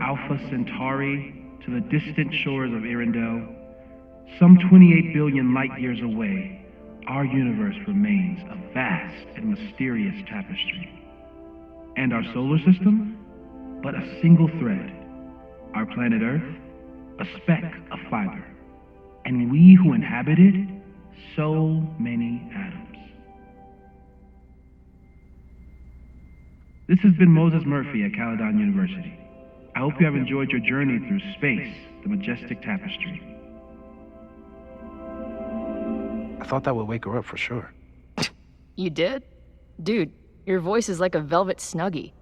Alpha Centauri to the distant shores of Arendelle, some 28 billion light years away, our universe remains a vast and mysterious tapestry. And our solar system? But a single thread. Our planet Earth? A speck of fiber. And we who inhabit it? So many atoms. This has been Moses Murphy at Caledon University. I hope you have enjoyed your journey through space, the majestic tapestry. I thought that would wake her up for sure. You did? Dude, your voice is like a velvet Snuggie.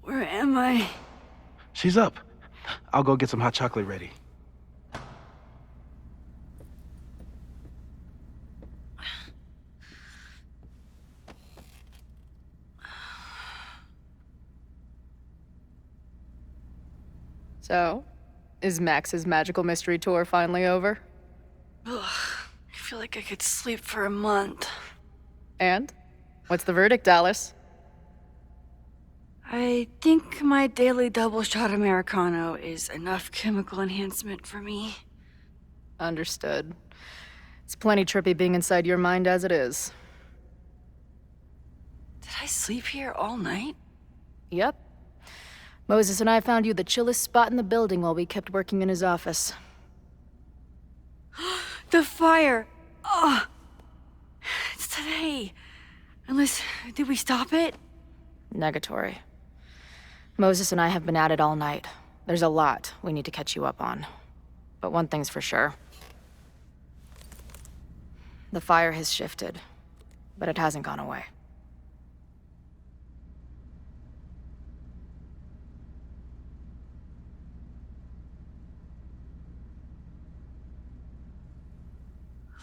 Where am I? She's up. I'll go get some hot chocolate ready. So, is Max's magical mystery tour finally over? Ugh, I feel like I could sleep for a month. And? What's the verdict, Alice? I think my daily double shot Americano is enough chemical enhancement for me. Understood. It's plenty trippy being inside your mind as it is. Did I sleep here all night? Yep. Moses and I found you the chillest spot in the building while we kept working in his office. The fire! Ugh! It's today. Unless, did we stop it? Negatory. Moses and I have been at it all night. There's a lot we need to catch you up on. But one thing's for sure. The fire has shifted, but it hasn't gone away.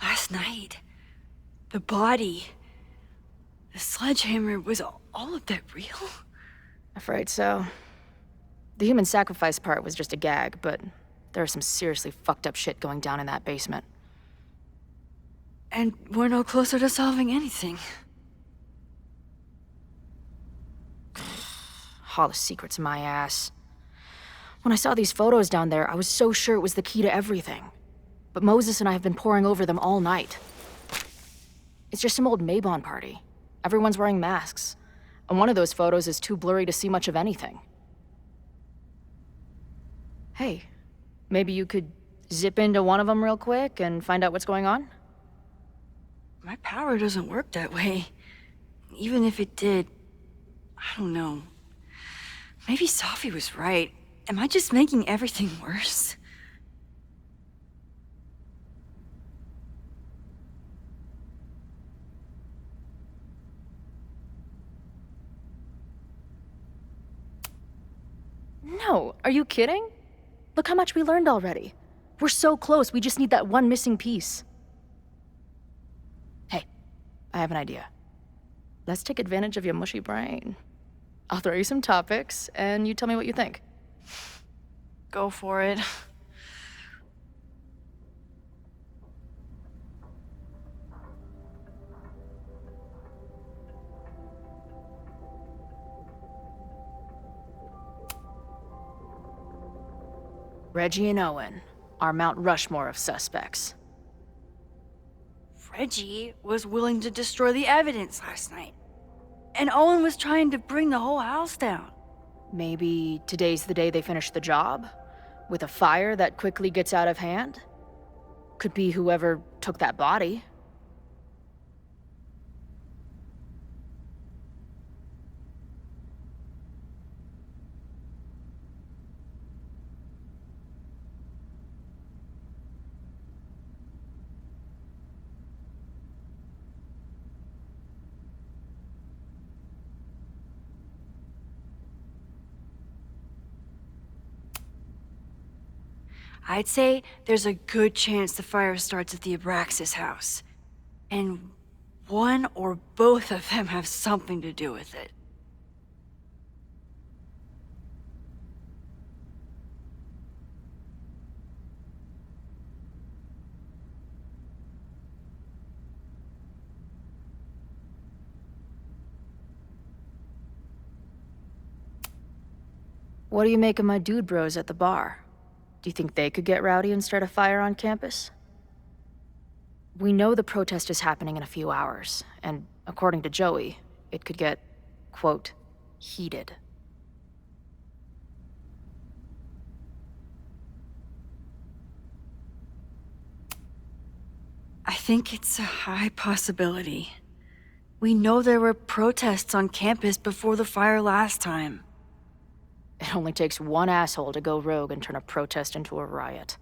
Last night, the body, the sledgehammer, was all of that real? Afraid so. The human sacrifice part was just a gag, but there was some seriously fucked up shit going down in that basement. And we're no closer to solving anything. All the secrets, my ass. When I saw these photos down there, I was so sure it was the key to everything. But Moses and I have been poring over them all night. It's just some old Mabon party. Everyone's wearing masks. And one of those photos is too blurry to see much of anything. Hey, maybe you could zip into one of them real quick and find out what's going on? My power doesn't work that way. Even if it did, I don't know. Maybe Safi was right. Am I just making everything worse? No, are you kidding? Look how much we learned already. We're so close, we just need that one missing piece. Hey, I have an idea. Let's take advantage of your mushy brain. I'll throw you some topics, and you tell me what you think. Go for it. Reggie and Owen are Mount Rushmore of suspects. Reggie was willing to destroy the evidence last night. And Owen was trying to bring the whole house down. Maybe today's the day they finish the job? With a fire that quickly gets out of hand? Could be whoever took that body. I'd say there's a good chance the fire starts at the Abraxas house. And one or both of them have something to do with it. What do you make of my dude bros at the bar? Do you think they could get rowdy and start a fire on campus? We know the protest is happening in a few hours, and according to Joey, it could get, quote, heated. I think it's a high possibility. We know there were protests on campus before the fire last time. It only takes one asshole to go rogue and turn a protest into a riot.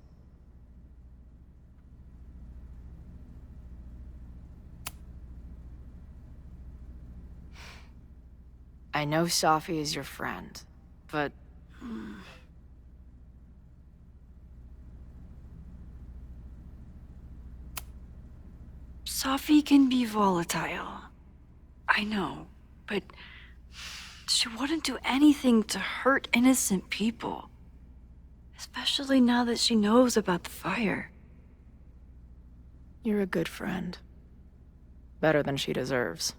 I know Safi is your friend, but... Safi can be volatile. I know, but... she wouldn't do anything to hurt innocent people. Especially now that she knows about the fire. You're a good friend. Better than she deserves.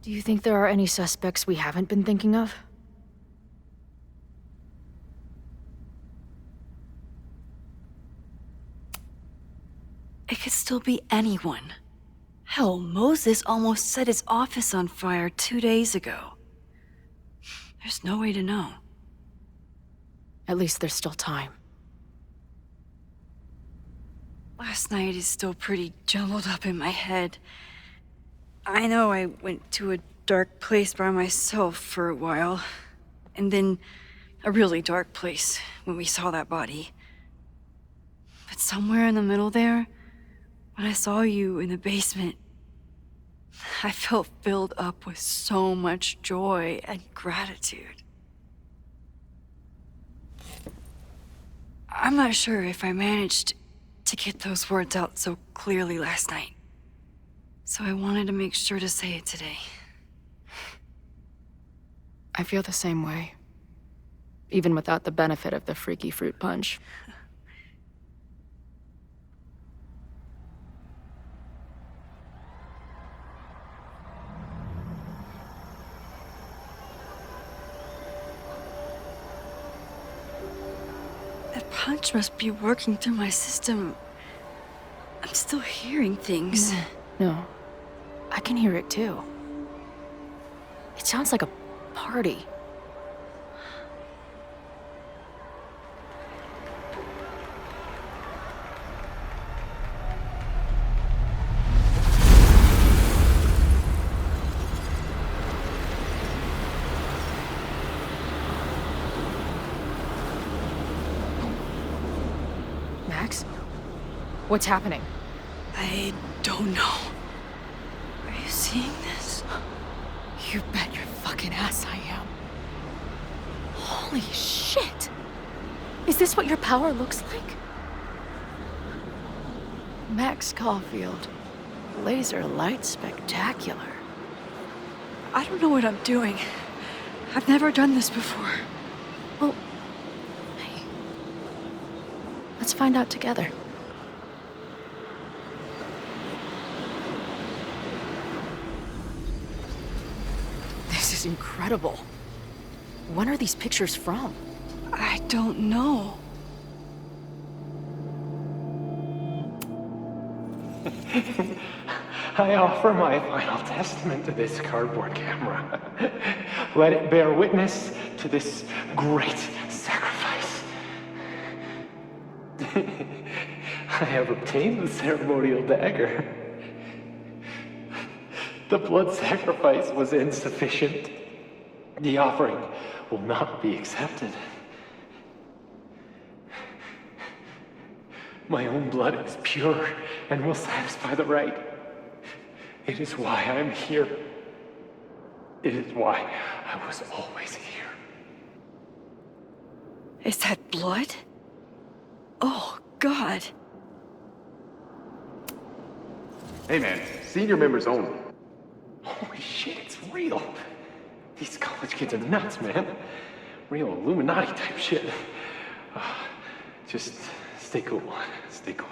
Do you think there are any suspects we haven't been thinking of? It could still be anyone. Hell, Moses almost set his office on fire 2 days ago. There's no way to know. At least there's still time. Last night is still pretty jumbled up in my head. I know I went to a dark place by myself for a while, and then a really dark place when we saw that body. But somewhere in the middle there, when I saw you in the basement, I felt filled up with so much joy and gratitude. I'm not sure if I managed to get those words out so clearly last night. So I wanted to make sure to say it today. I feel the same way. Even without the benefit of the freaky fruit punch. That punch must be working through my system. I'm still hearing things. No. I can hear it too. It sounds like a party. Max? What's happening? I don't know. Are you seeing this? You bet your fucking ass I am. Holy shit! Is this what your power looks like? Max Caulfield. Laser light spectacular. I don't know what I'm doing. I've never done this before. Well, hey. Let's find out together. incredible. When are these pictures from? I don't know. I offer my final testament to this cardboard camera. Let it bear witness to this great sacrifice. I have obtained the ceremonial dagger. The blood sacrifice was insufficient. The offering will not be accepted. My own blood is pure and will satisfy the rite. It is why I'm here. It is why I was always here. Is that blood? Oh, God. Hey man, senior members only. Holy shit, it's real. These college kids are nuts, man. Real Illuminati type shit. Just stay cool. Stay cool.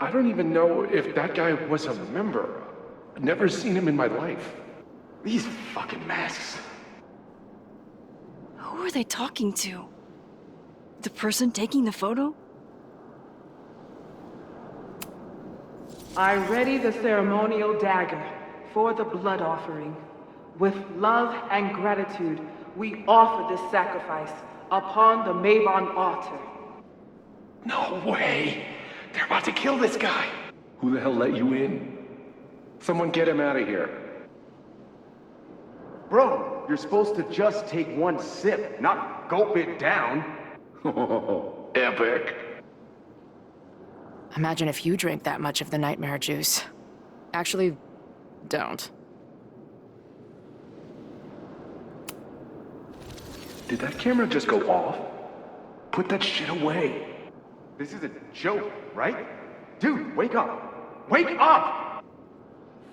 I don't even know if that guy was a member. Never seen him in my life. These fucking masks. Who are they talking to? The person taking the photo? I ready the ceremonial dagger for the blood offering. With love and gratitude, we offer this sacrifice upon the Mabon altar. No way. They're about to kill this guy. Who the hell let you in? Someone get him out of here. Bro, you're supposed to just take one sip, not gulp it down. Epic. Imagine if you drank that much of the nightmare juice. Actually, don't. Did that camera just go off? Put that shit away. This is a joke, right? Dude, wake up! Wake up!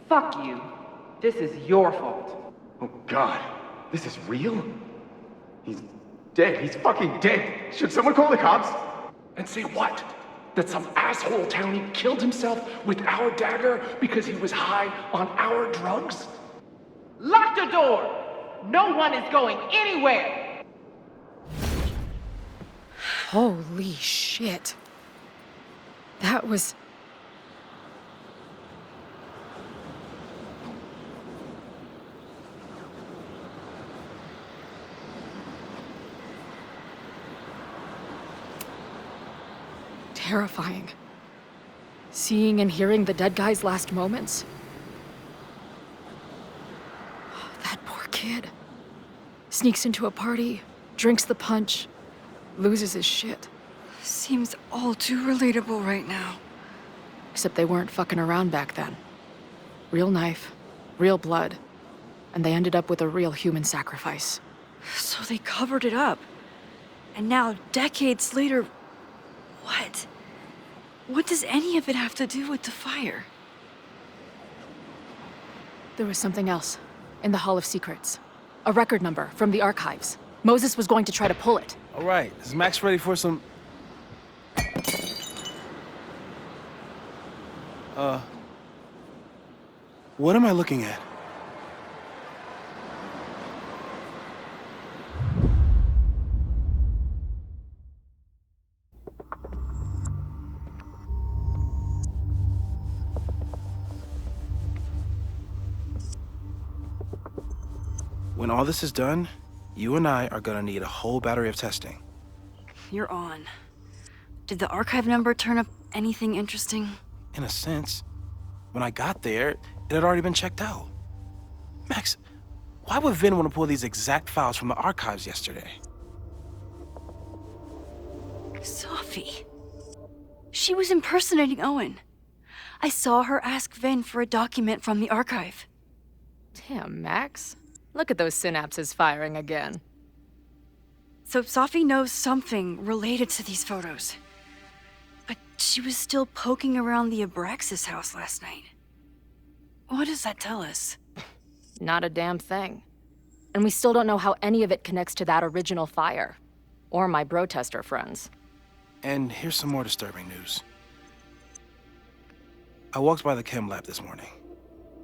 Fuck you. This is your fault. Oh God, this is real? He's dead. He's fucking dead. Should someone call the cops? And say what? That some asshole townie killed himself with our dagger because he was high on our drugs? Lock the door! No one is going anywhere! Holy shit. That was... terrifying. Seeing and hearing the dead guy's last moments. That poor kid. Sneaks into a party, drinks the punch, loses his shit. Seems all too relatable right now. Except they weren't fucking around back then. Real knife, real blood, and they ended up with a real human sacrifice. So they covered it up. And now, decades later, what? What does any of it have to do with the fire? There was something else in the Hall of Secrets. A record number from the archives. Moses was going to try to pull it. All right, is Max ready for some... What am I looking at? When all this is done, you and I are gonna need a whole battery of testing. You're on. Did the archive number turn up anything interesting? In a sense, when I got there, it had already been checked out. Max, why would Vin want to pull these exact files from the archives yesterday? Sophie. She was impersonating Owen. I saw her ask Vin for a document from the archive. Damn, Max. Look at those synapses firing again. So Sophie knows something related to these photos. But she was still poking around the Abraxas house last night. What does that tell us? Not a damn thing. And we still don't know how any of it connects to that original fire. Or my bro-tester friends. And here's some more disturbing news. I walked by the chem lab this morning.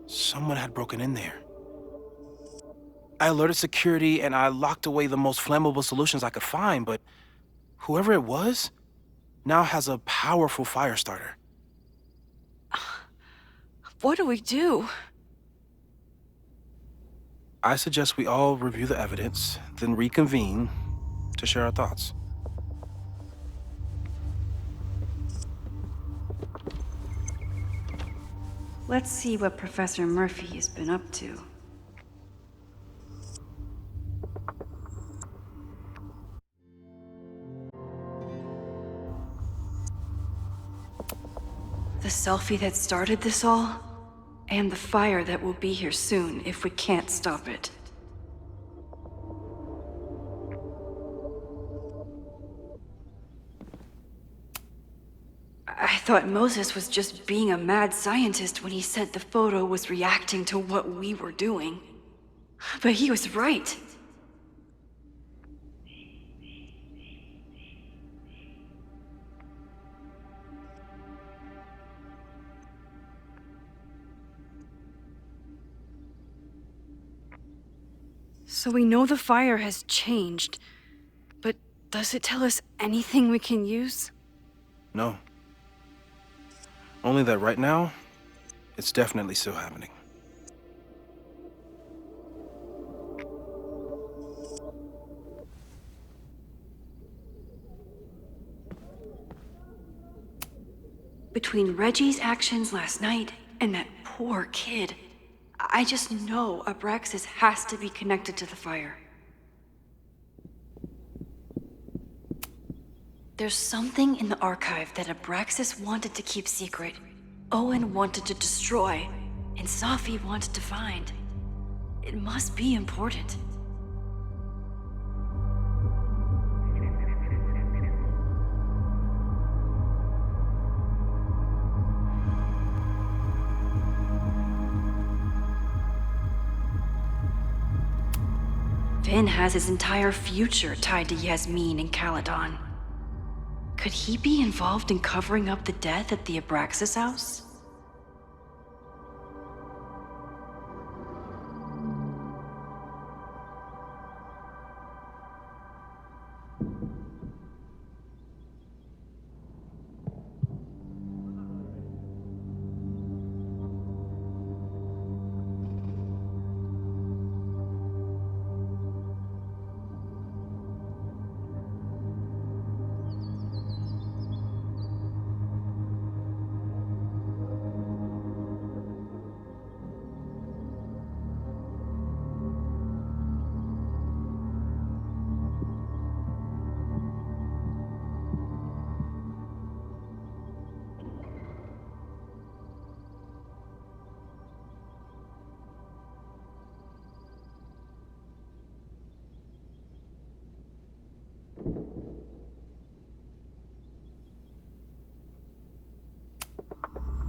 Someone had broken in there. I alerted security and I locked away the most flammable solutions I could find, but whoever it was now has a powerful fire starter. What do we do? I suggest we all review the evidence, then reconvene to share our thoughts. Let's see what Professor Murphy has been up to. The selfie that started this all, and the fire that will be here soon if we can't stop it. I thought Moses was just being a mad scientist when he said the photo was reacting to what we were doing. But he was right. So we know the fire has changed, but does it tell us anything we can use? No. Only that right now, it's definitely still happening. Between Reggie's actions last night and that poor kid, I just know Abraxas has to be connected to the fire. There's something in the archive that Abraxas wanted to keep secret, Owen wanted to destroy, and Safi wanted to find. It must be important. Vin has his entire future tied to Yasmin and Caledon. Could he be involved in covering up the death at the Abraxas house?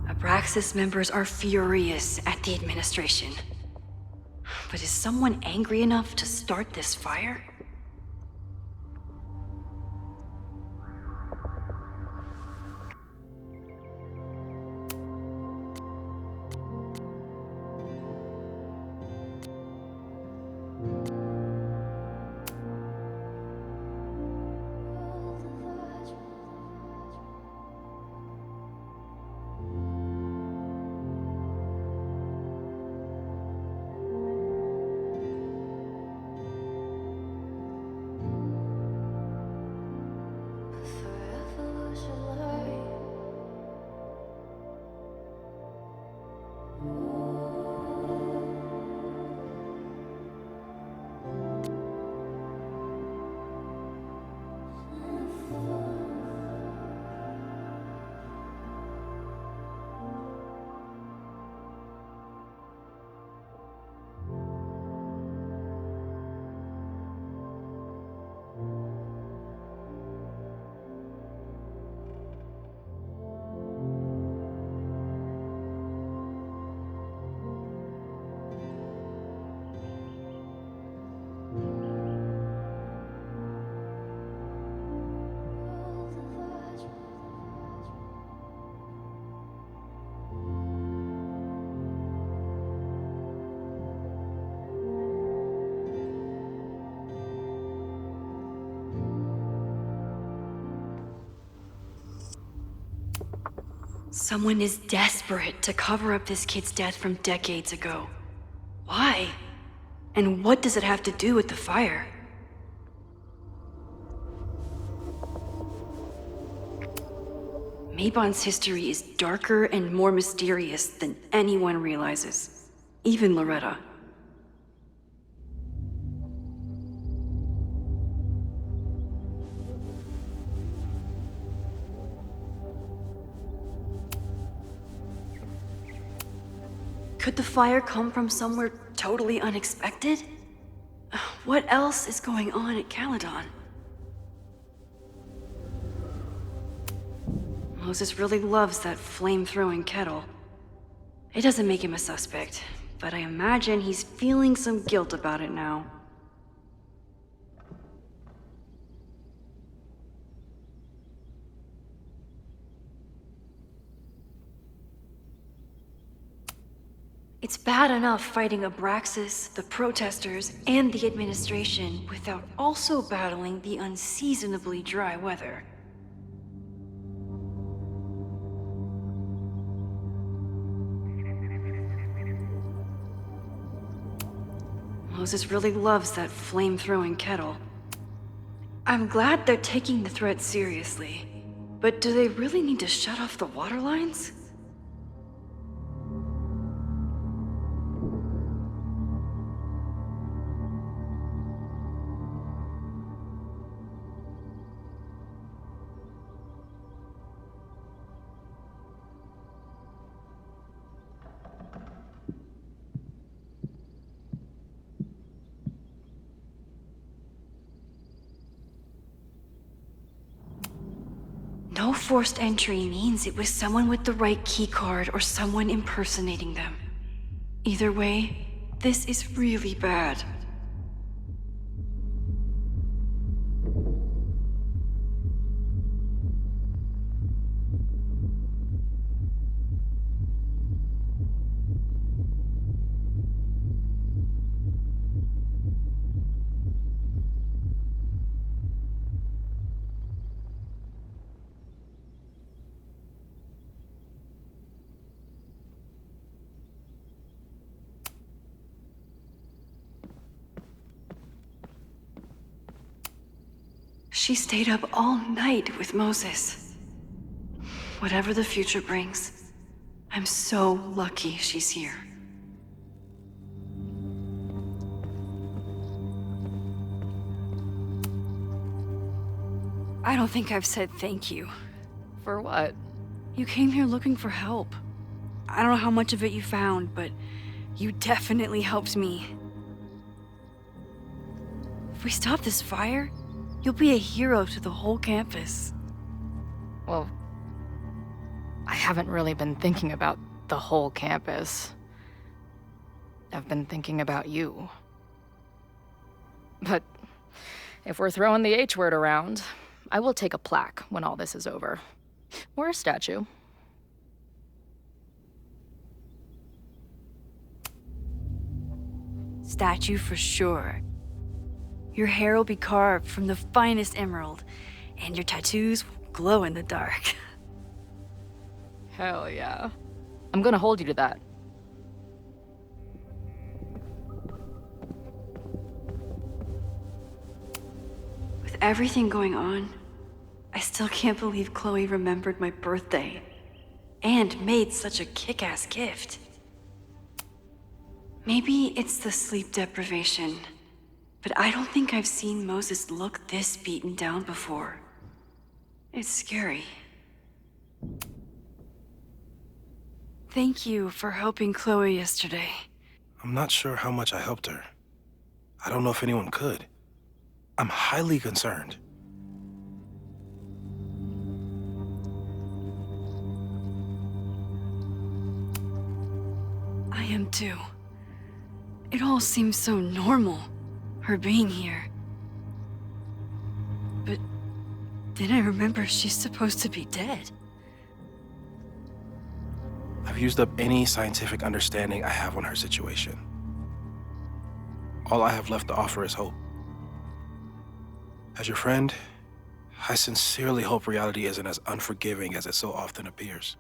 Abraxas members are furious at the administration. But is someone angry enough to start this fire? Someone is desperate to cover up this kid's death from decades ago. Why? And what does it have to do with the fire? Mabon's history is darker and more mysterious than anyone realizes. Even Loretta. Could the fire come from somewhere totally unexpected? What else is going on at Caledon? Moses really loves that flame-throwing kettle. It doesn't make him a suspect, but I imagine he's feeling some guilt about it now. It's bad enough fighting Abraxas, the protesters, and the administration without also battling the unseasonably dry weather. Moses really loves that flame-throwing kettle. I'm glad they're taking the threat seriously, but do they really need to shut off the water lines? No forced entry means it was someone with the right keycard or someone impersonating them. Either way, this is really bad. She stayed up all night with Moses. Whatever the future brings, I'm so lucky she's here. I don't think I've said thank you. For what? You came here looking for help. I don't know how much of it you found, but you definitely helped me. If we stop this fire, you'll be a hero to the whole campus. Well, I haven't really been thinking about the whole campus. I've been thinking about you. But if we're throwing the H word around, I will take a plaque when all this is over. Or a statue. Statue for sure. Your hair will be carved from the finest emerald, and your tattoos will glow in the dark. Hell yeah. I'm gonna hold you to that. With everything going on, I still can't believe Chloe remembered my birthday and made such a kick-ass gift. Maybe it's the sleep deprivation. But I don't think I've seen Moses look this beaten down before. It's scary. Thank you for helping Chloe yesterday. I'm not sure how much I helped her. I don't know if anyone could. I'm highly concerned. I am too. It all seems so normal. Her being here. But then I remember she's supposed to be dead. I've used up any scientific understanding I have on her situation. All I have left to offer is hope. As your friend, I sincerely hope reality isn't as unforgiving as it so often appears.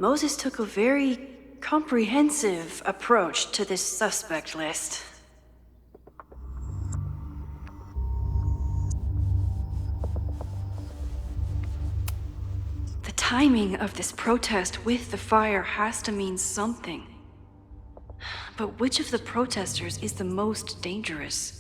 Moses took a very comprehensive approach to this suspect list. The timing of this protest with the fire has to mean something. But which of the protesters is the most dangerous?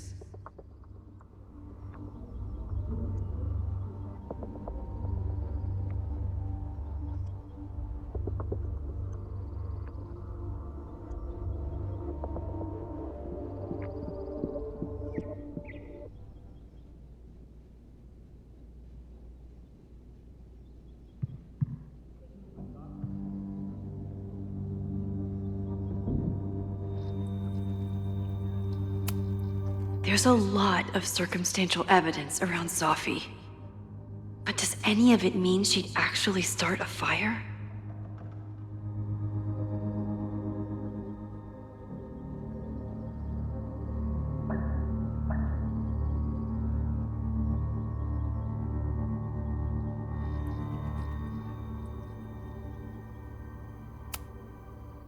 There's a lot of circumstantial evidence around Safi. But does any of it mean she'd actually start a fire?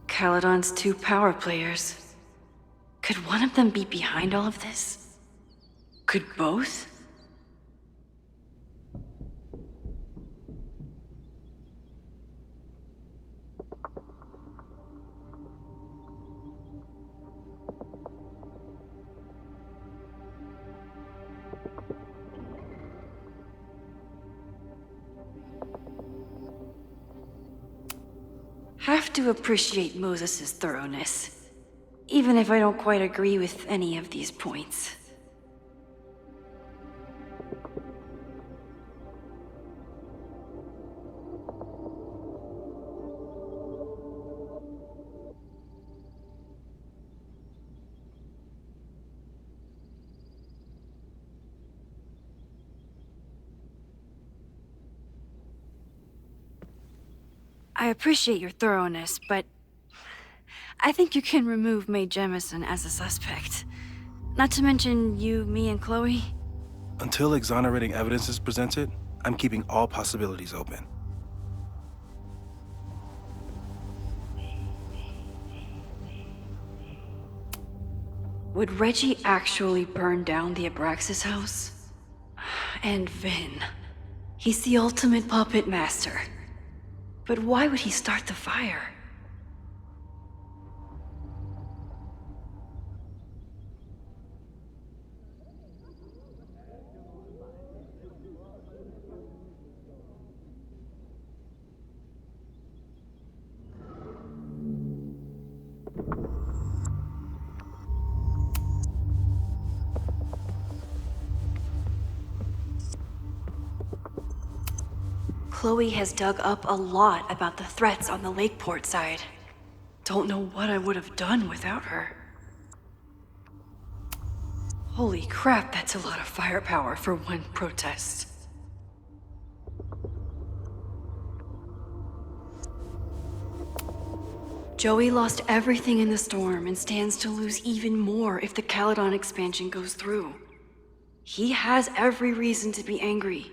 Caledon's 2 power players. Could one of them be behind all of this? Could both? Have to appreciate Moses' thoroughness, even if I don't quite agree with any of these points. I appreciate your thoroughness, but I think you can remove Mae Jemison as a suspect. Not to mention you, me, and Chloe. Until exonerating evidence is presented, I'm keeping all possibilities open. Would Reggie actually burn down the Abraxas house? And Vin. He's the ultimate puppet master. But why would he start the fire? Chloe has dug up a lot about the threats on the Lakeport side. Don't know what I would have done without her. Holy crap, that's a lot of firepower for one protest. Joey lost everything in the storm and stands to lose even more if the Caledon expansion goes through. He has every reason to be angry.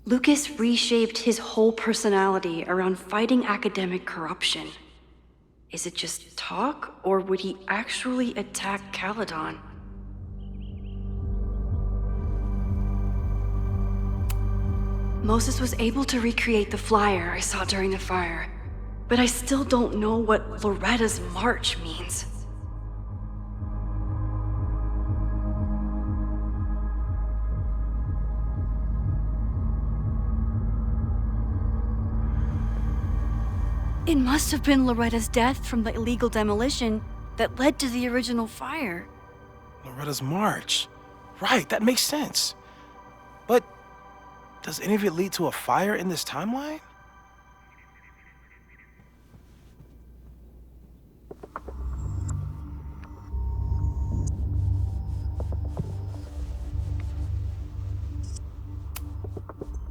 Lucas reshaped his whole personality around fighting academic corruption. Is it just talk, or would he actually attack Caledon? Moses was able to recreate the flyer I saw during the fire, but I still don't know what Loretta's march means. It must have been Loretta's death from the illegal demolition that led to the original fire. Loretta's march. Right, that makes sense. But does any of it lead to a fire in this timeline?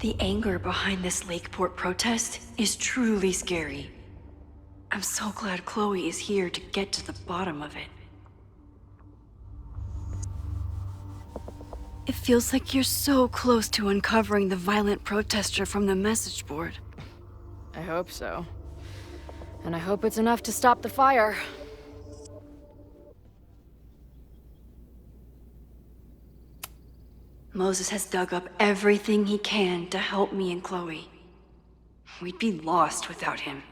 The anger behind this Lakeport protest is truly scary. I'm so glad Chloe is here to get to the bottom of it. It feels like you're so close to uncovering the violent protester from the message board. I hope so. And I hope it's enough to stop the fire. Moses has dug up everything he can to help me and Chloe. We'd be lost without him.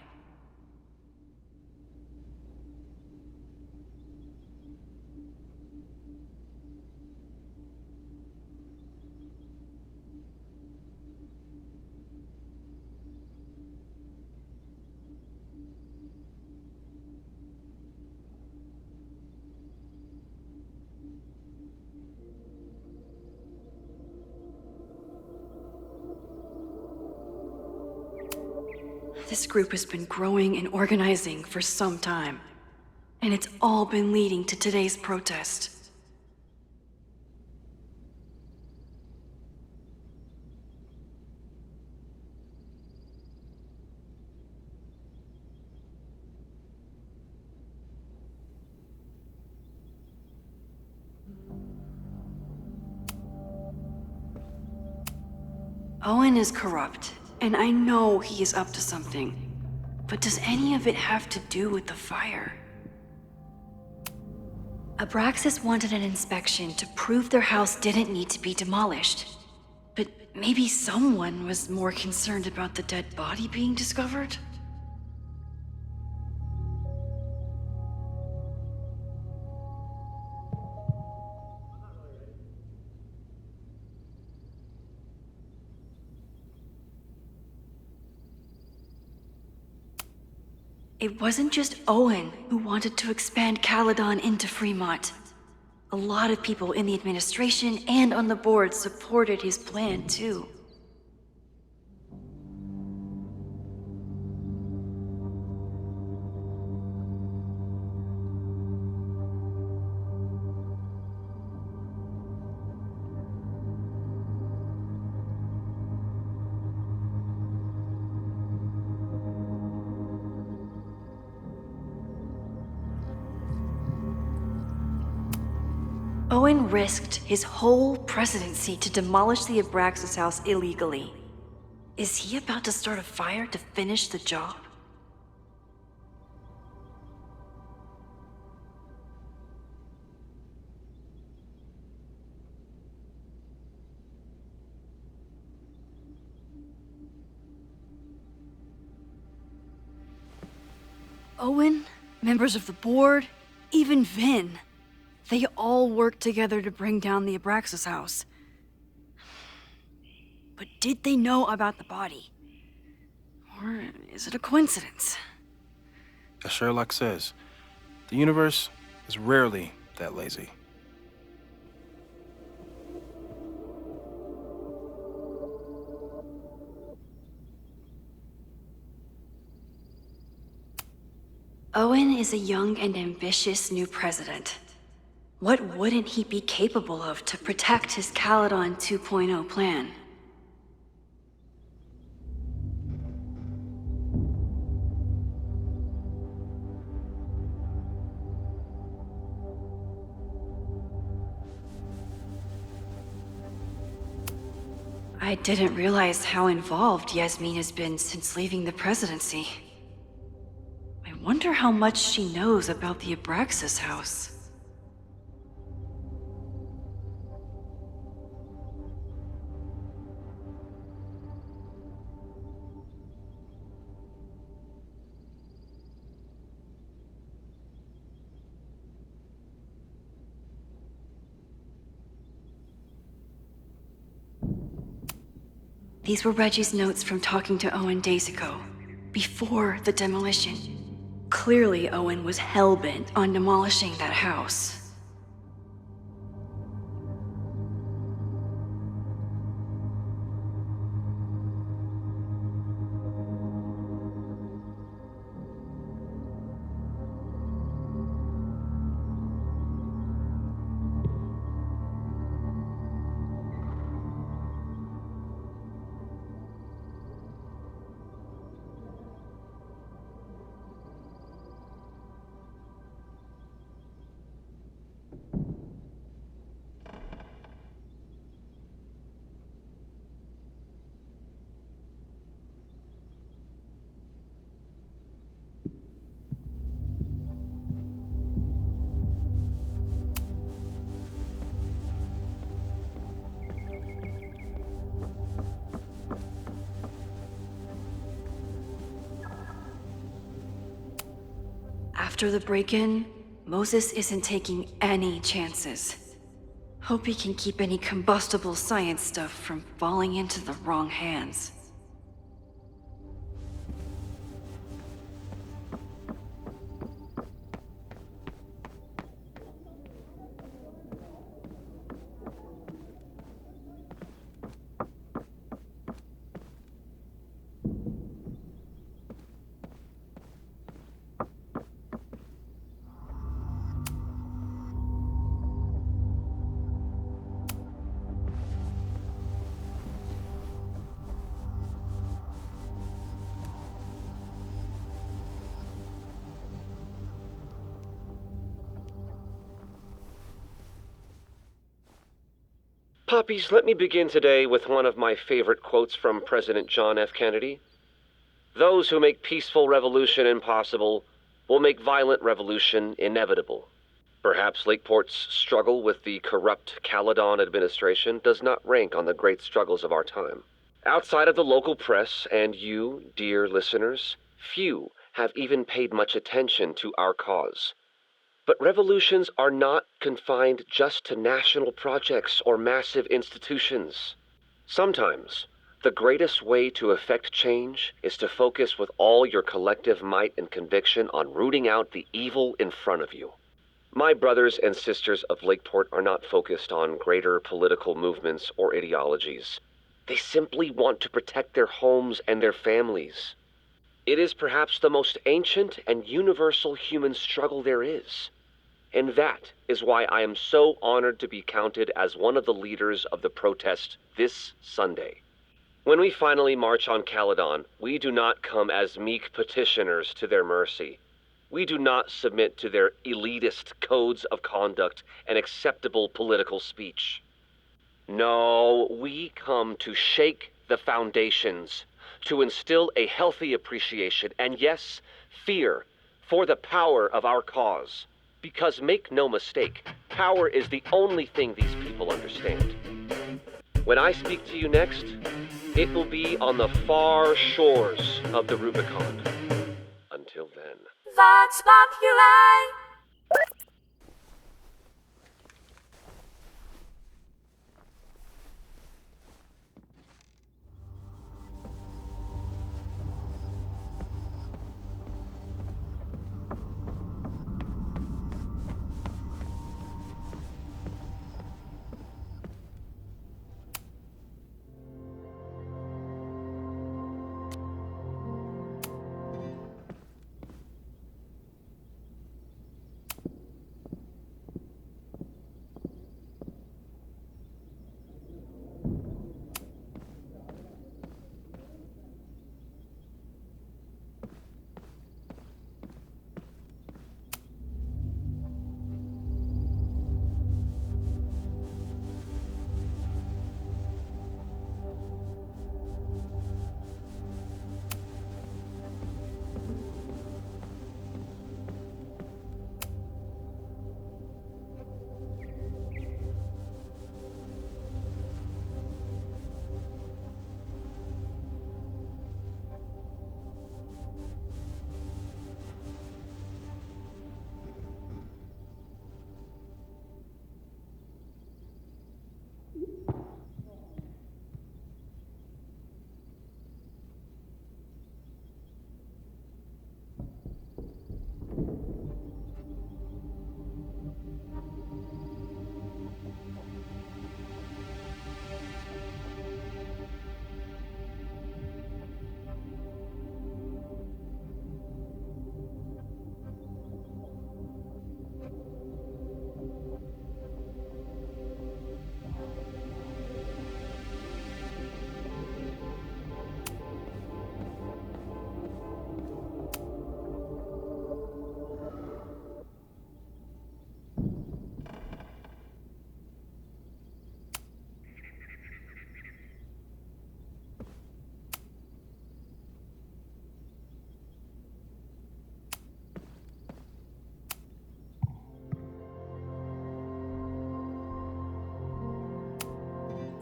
This group has been growing and organizing for some time, and it's all been leading to today's protest. Owen is corrupt, and I know he is up to something. But does any of it have to do with the fire? Abraxas wanted an inspection to prove their house didn't need to be demolished. But maybe someone was more concerned about the dead body being discovered? It wasn't just Owen who wanted to expand Caledon into Fremont. A lot of people in the administration and on the board supported his plan, too. Owen risked his whole presidency to demolish the Abraxas house illegally. Is he about to start a fire to finish the job? Owen, members of the board, even Vin. They all worked together to bring down the Abraxas house. But did they know about the body? Or is it a coincidence? As Sherlock says, the universe is rarely that lazy. Owen is a young and ambitious new president. What wouldn't he be capable of to protect his Caledon 2.0 plan? I didn't realize how involved Yasmin has been since leaving the presidency. I wonder how much she knows about the Abraxas house. These were Reggie's notes from talking to Owen days ago, before the demolition. Clearly, Owen was hell-bent on demolishing that house. After the break-in, Moses isn't taking any chances. Hope he can keep any combustible science stuff from falling into the wrong hands. Puppies, let me begin today with one of my favorite quotes from President John F. Kennedy. Those who make peaceful revolution impossible will make violent revolution inevitable. Perhaps Lakeport's struggle with the corrupt Caledon administration does not rank on the great struggles of our time. Outside of the local press and you, dear listeners, few have even paid much attention to our cause. But revolutions are not confined just to national projects or massive institutions. Sometimes, the greatest way to effect change is to focus with all your collective might and conviction on rooting out the evil in front of you. My brothers and sisters of Lakeport are not focused on greater political movements or ideologies. They simply want to protect their homes and their families. It is perhaps the most ancient and universal human struggle there is. And that is why I am so honored to be counted as one of the leaders of the protest this Sunday. When we finally march on Caledon, we do not come as meek petitioners to their mercy. We do not submit to their elitist codes of conduct and acceptable political speech. No, we come to shake the foundations, to instill a healthy appreciation and, yes, fear for the power of our cause. Because make no mistake, power is the only thing these people understand. When I speak to you next, it will be on the far shores of the Rubicon. Until then. Vox Populi!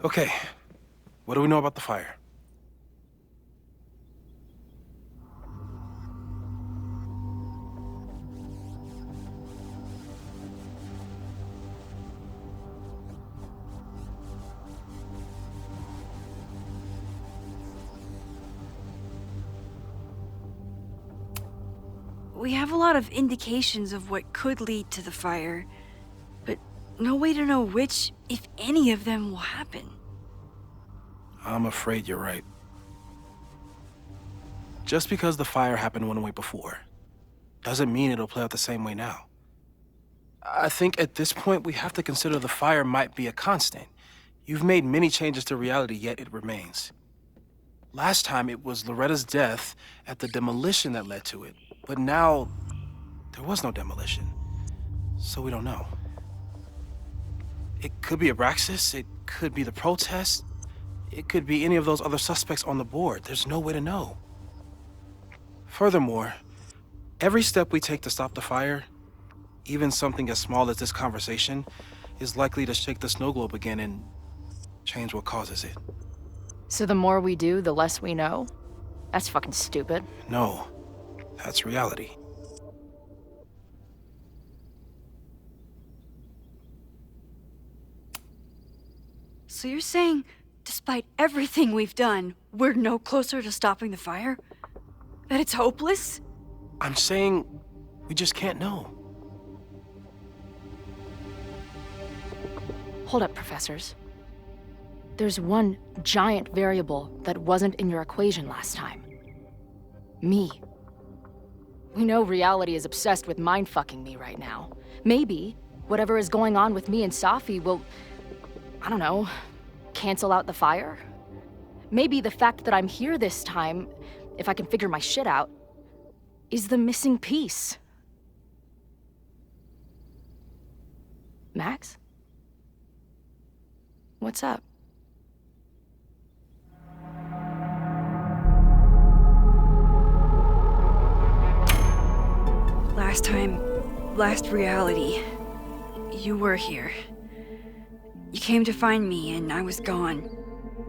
Okay, what do we know about the fire? We have a lot of indications of what could lead to the fire, but no way to know which, if any of them, will happen. I'm afraid you're right. Just because the fire happened one way before, doesn't mean it'll play out the same way now. I think at this point we have to consider the fire might be a constant. You've made many changes to reality, yet it remains. Last time it was Loretta's death at the demolition that led to it. But now, there was no demolition, so we don't know. It could be Abraxas, it could be the protest, it could be any of those other suspects on the board. There's no way to know. Furthermore, every step we take to stop the fire, even something as small as this conversation, is likely to shake the snow globe again and change what causes it. So the more we do, the less we know? That's fucking stupid. No. That's reality. So you're saying, despite everything we've done, we're no closer to stopping the fire? That it's hopeless? I'm saying we just can't know. Hold up, professors. There's one giant variable that wasn't in your equation last time. Me. We know reality is obsessed with mind-fucking me right now. Maybe whatever is going on with me and Safi will, I don't know, cancel out the fire? Maybe the fact that I'm here this time, if I can figure my shit out, is the missing piece. Max? What's up? Last time, last reality, you were here. You came to find me and I was gone,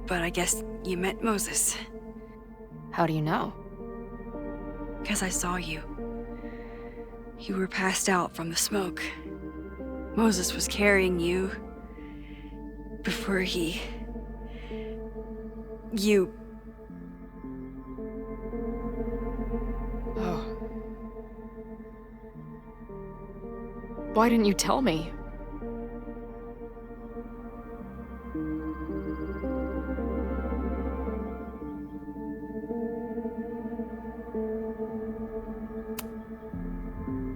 but I guess you met Moses. How do you know? 'Cause I saw you. You were passed out from the smoke. Moses was carrying you before you... Oh. Why didn't you tell me?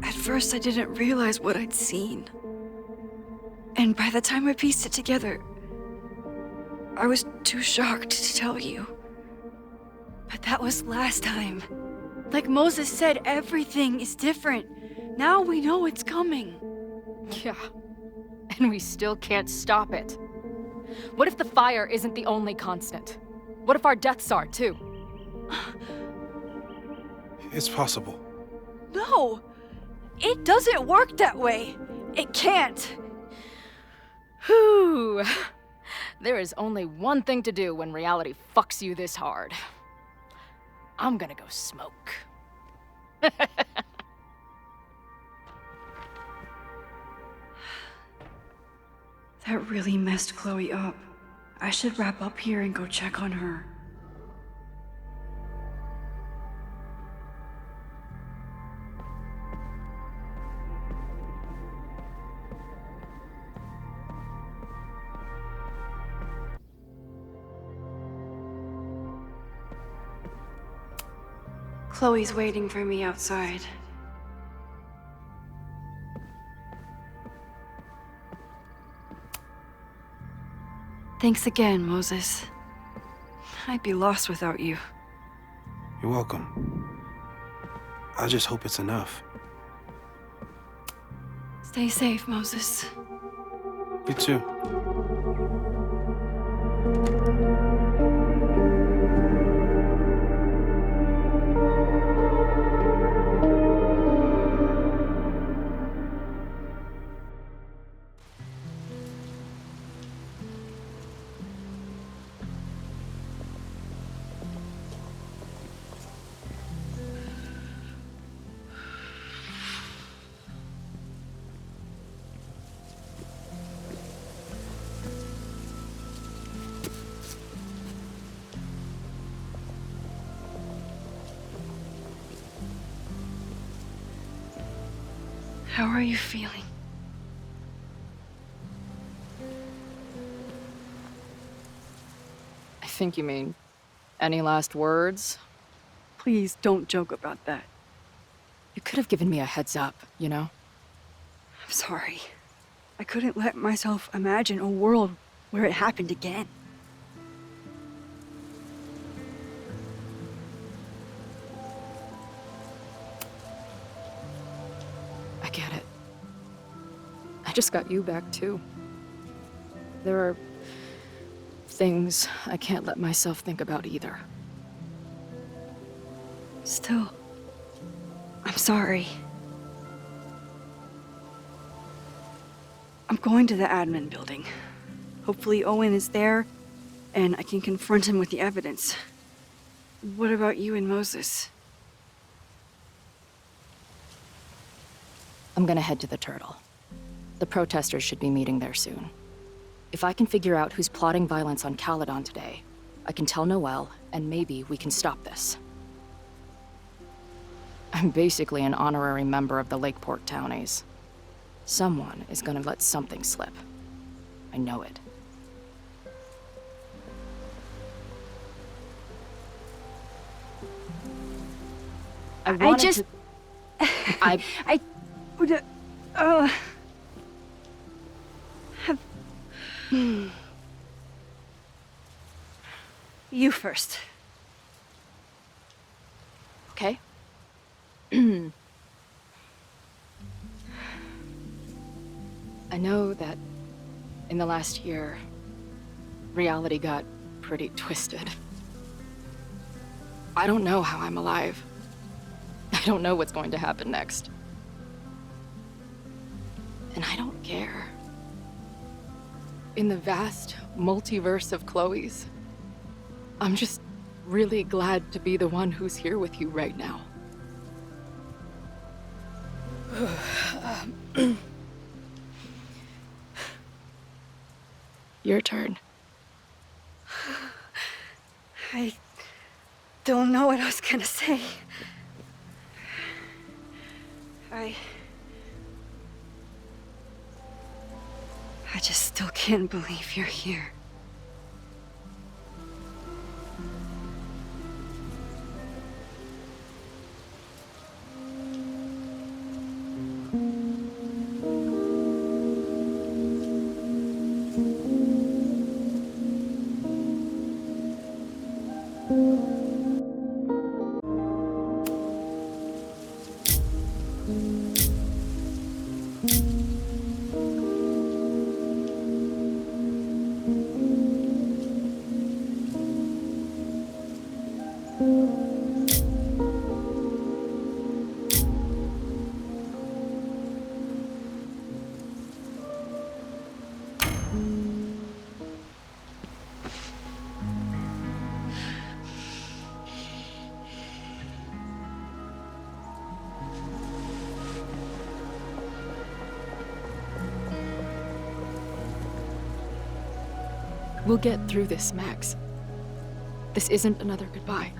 At first, I didn't realize what I'd seen. And by the time I pieced it together, I was too shocked to tell you. But that was last time. Like Moses said, everything is different. Now we know it's coming. Yeah, and we still can't stop it. What if the fire isn't the only constant? What if our deaths are, too? It's possible. No! It doesn't work that way! It can't! Whew. There is only one thing to do when reality fucks you this hard. I'm gonna go smoke. That really messed Chloe up. I should wrap up here and go check on her. Chloe's waiting for me outside. Thanks again, Moses. I'd be lost without you. You're welcome. I just hope it's enough. Stay safe, Moses. You too. How are you feeling? I think you mean any last words? Please don't joke about that. You could have given me a heads up, you know? I'm sorry. I couldn't let myself imagine a world where it happened again. I get it. I just got you back, too. There are things I can't let myself think about either. Still, I'm sorry. I'm going to the admin building. Hopefully Owen is there, and I can confront him with the evidence. What about you and Moses? I'm gonna head to the Turtle. The protesters should be meeting there soon. If I can figure out who's plotting violence on Caledon today, I can tell Noelle, and maybe we can stop this. I'm basically an honorary member of the Lakeport Townies. Someone is gonna let something slip. I know it. I would, have... You first. Okay? I know that in the last year, reality got pretty twisted. I don't know how I'm alive. I don't know what's going to happen next. And I don't care. In the vast multiverse of Chloe's, I'm just really glad to be the one who's here with you right now. Your turn. I don't know what I was gonna say. I just still can't believe you're here. We'll get through this, Max. This isn't another goodbye.